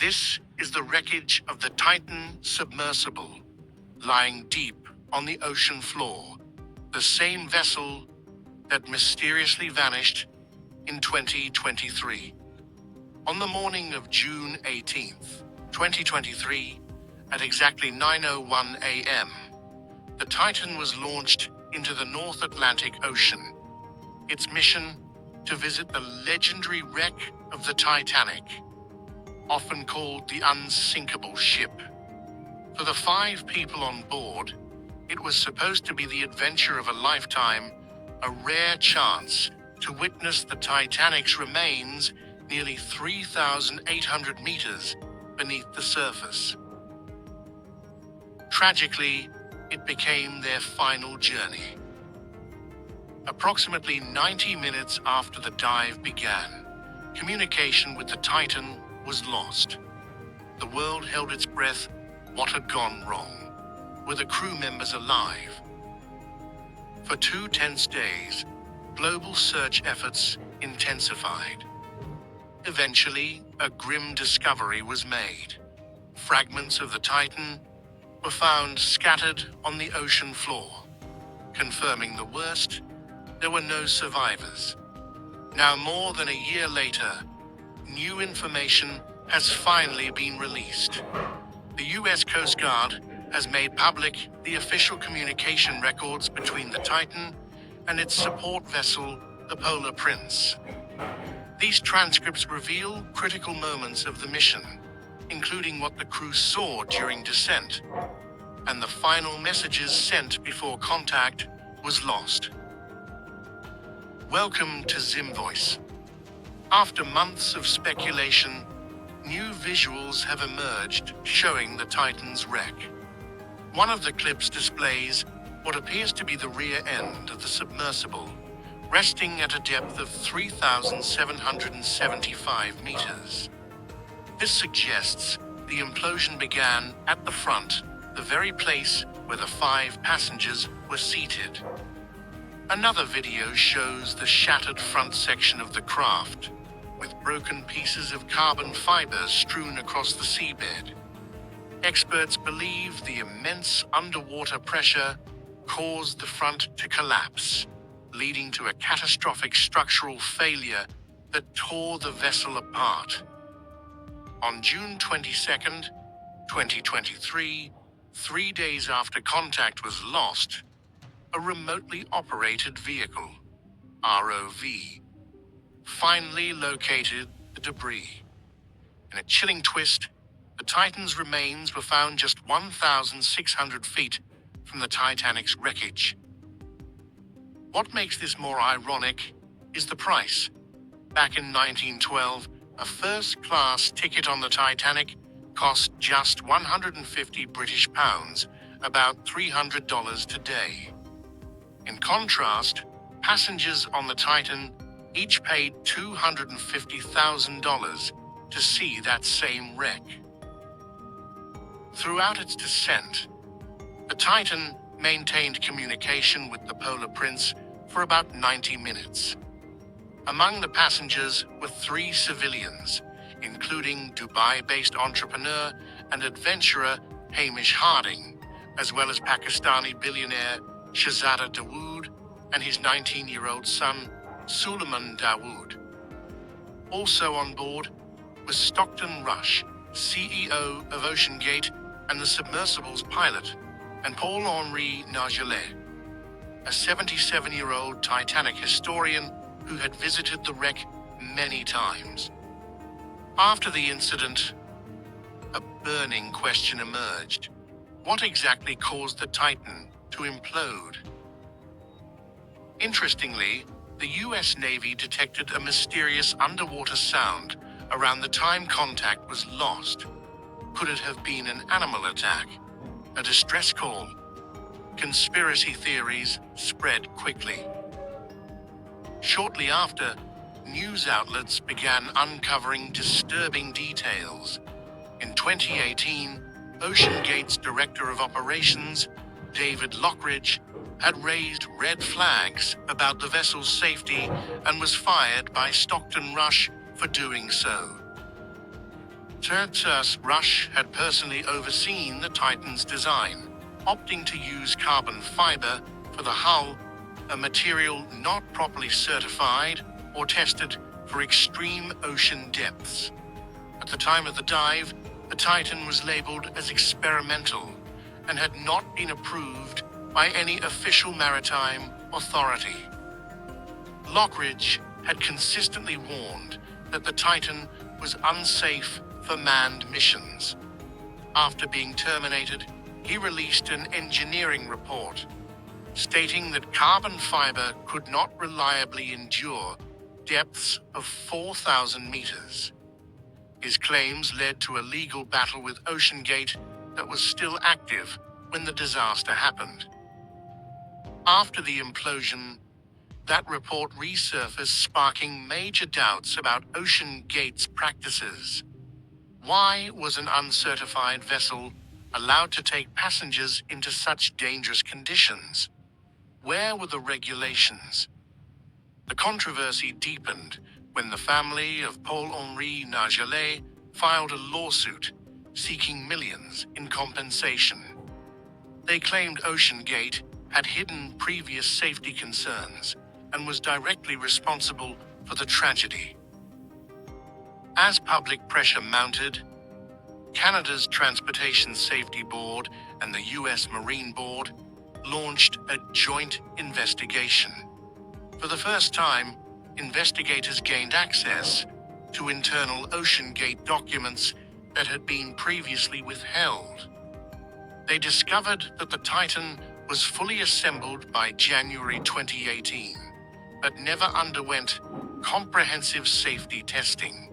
This is the wreckage of the Titan submersible, lying deep on the ocean floor, the same vessel that mysteriously vanished in 2023. On the morning of June 18th, 2023, at exactly 9:01 a.m., the Titan was launched into the North Atlantic Ocean. Its mission: to visit the legendary wreck of the Titanic, often called the unsinkable ship. For the 5 people on board, it was supposed to be the adventure of a lifetime, a rare chance to witness the Titanic's remains nearly 3,800 meters beneath the surface. Tragically, it became their final journey. Approximately 90 minutes after the dive began, communication with the Titan was lost. The world held its breath. What had gone wrong? Were the crew members alive? For 2 tense days, global search efforts intensified. Eventually, a grim discovery was made. Fragments of the Titan were found scattered on the ocean floor. Confirming the worst, there were no survivors. Now, more than a year later, new information has finally been released. The U.S. Coast Guard has made public the official communication records between the Titan and its support vessel, the Polar Prince. These transcripts reveal critical moments of the mission, including what the crew saw during descent, and the final messages sent before contact was lost. Welcome to ZimVoice. After months of speculation, new visuals have emerged showing the Titan's wreck. One of the clips displays what appears to be the rear end of the submersible, resting at a depth of 3,775 meters. This suggests the implosion began at the front, the very place where the 5 passengers were seated. Another video shows the shattered front section of the craft, with broken pieces of carbon fiber strewn across the seabed. Experts believe the immense underwater pressure caused the front to collapse, leading to a catastrophic structural failure that tore the vessel apart. On June 22nd, 2023, 3 days after contact was lost, a remotely operated vehicle, ROV, finally located the debris. In a chilling twist, the Titan's remains were found just 1,600 feet from the Titanic's wreckage. What makes this more ironic is the price. Back in 1912, a first-class ticket on the Titanic cost just 150 British pounds, about $300 today. In contrast, passengers on the Titan each paid $250,000 to see that same wreck. Throughout its descent, the Titan maintained communication with the Polar Prince for about 90 minutes. Among the passengers were 3 civilians, including Dubai-based entrepreneur and adventurer Hamish Harding, as well as Pakistani billionaire Shahzada Dawood and his 19-year-old son, Suleiman Dawood. Also on board was Stockton Rush, CEO of OceanGate and the submersible's pilot, and Paul-Henri Nargeolet, a 77-year-old Titanic historian who had visited the wreck many times. After the incident, a burning question emerged. What exactly caused the Titan to implode? Interestingly, the U.S. Navy detected a mysterious underwater sound around the time contact was lost. Could it have been an animal attack? A distress call? Conspiracy theories spread quickly. Shortly after, news outlets began uncovering disturbing details. In 2018, OceanGate's Director of Operations, David Lockridge, had raised red flags about the vessel's safety and was fired by Stockton Rush for doing so. Tertius Rush had personally overseen the Titan's design, opting to use carbon fiber for the hull, a material not properly certified or tested for extreme ocean depths. At the time of the dive, the Titan was labeled as experimental and had not been approved by any official maritime authority. Lockridge had consistently warned that the Titan was unsafe for manned missions. After being terminated, he released an engineering report stating that carbon fiber could not reliably endure depths of 4,000 meters. His claims led to a legal battle with OceanGate that was still active when the disaster happened. After the implosion, that report resurfaced, sparking major doubts about OceanGate's practices. Why was an uncertified vessel allowed to take passengers into such dangerous conditions? Where were the regulations? The controversy deepened when the family of Paul-Henri Nargeolet filed a lawsuit seeking millions in compensation. They claimed OceanGate had hidden previous safety concerns and was directly responsible for the tragedy. As public pressure mounted, Canada's Transportation Safety Board and the U.S. Marine Board launched a joint investigation. For the first time, investigators gained access to internal OceanGate documents that had been previously withheld. They discovered that the Titan was fully assembled by January 2018, but never underwent comprehensive safety testing.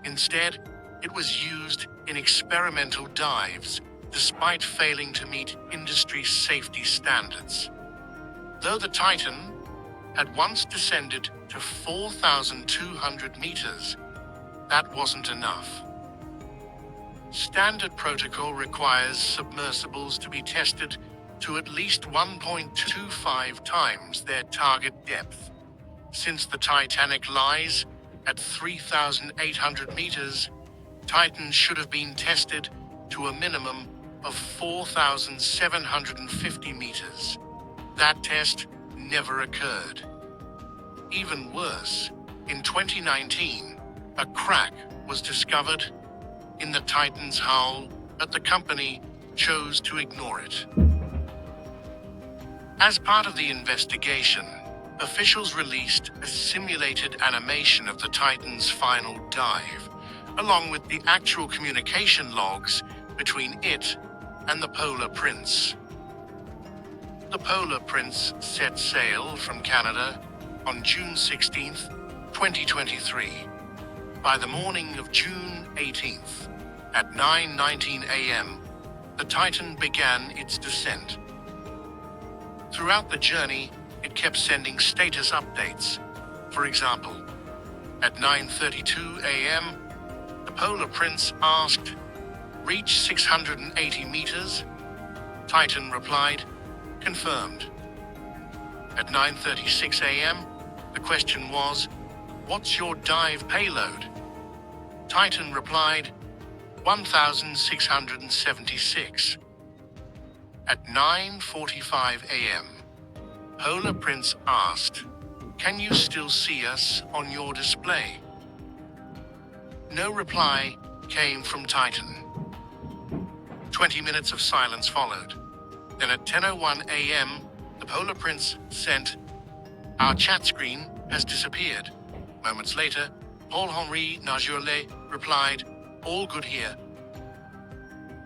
Instead, it was used in experimental dives, despite failing to meet industry safety standards. Though the Titan had once descended to 4,200 meters, that wasn't enough. Standard protocol requires submersibles to be tested to at least 1.25 times their target depth. Since the Titanic lies at 3,800 meters, Titan should have been tested to a minimum of 4,750 meters. That test never occurred. Even worse, in 2019, a crack was discovered in the Titan's hull, but the company chose to ignore it. As part of the investigation, officials released a simulated animation of the Titan's final dive, along with the actual communication logs between it and the Polar Prince. The Polar Prince set sail from Canada on June 16, 2023. By the morning of June 18th, at 9:19 a.m., the Titan began its descent. Throughout the journey, it kept sending status updates. For example, at 9:32 a.m., the Polar Prince asked, "Reach 680 meters?" Titan replied, "Confirmed." At 9:36 a.m., the question was, "What's your dive payload?" Titan replied, 1,676. At 9:45 a.m., Polar Prince asked, "Can you still see us on your display?" No reply came from Titan. 20 minutes of silence followed. Then at 10:01 a.m., the Polar Prince sent, "Our chat screen has disappeared." Moments later, Paul-Henri Nargeolet replied, "All good here."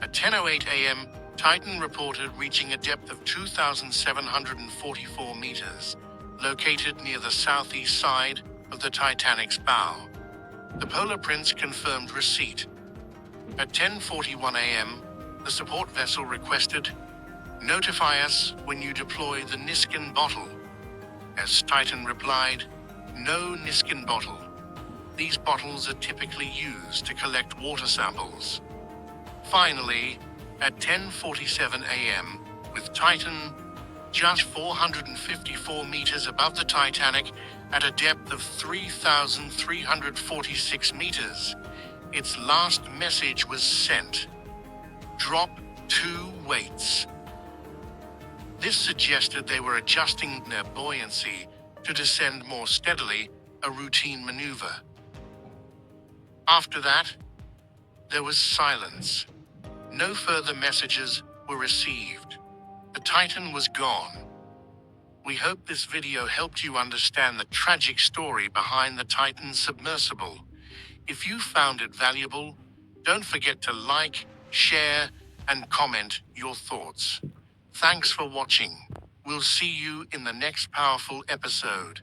At 10:08 a.m., Titan reported reaching a depth of 2,744 meters, located near the southeast side of the Titanic's bow. The Polar Prince confirmed receipt. At 10:41 a.m., the support vessel requested, "Notify us when you deploy the Niskin bottle." As Titan replied, "No Niskin bottle. These bottles are typically used to collect water samples." Finally, at 10:47 a.m., with Titan just 454 meters above the Titanic at a depth of 3,346 meters, its last message was sent. Drop 2 weights. This suggested they were adjusting their buoyancy to descend more steadily, a routine maneuver. After that, there was silence. No further messages were received. The Titan was gone. We hope this video helped you understand the tragic story behind the Titan submersible. If you found it valuable, don't forget to like, share, and comment your thoughts. Thanks for watching. We'll see you in the next powerful episode.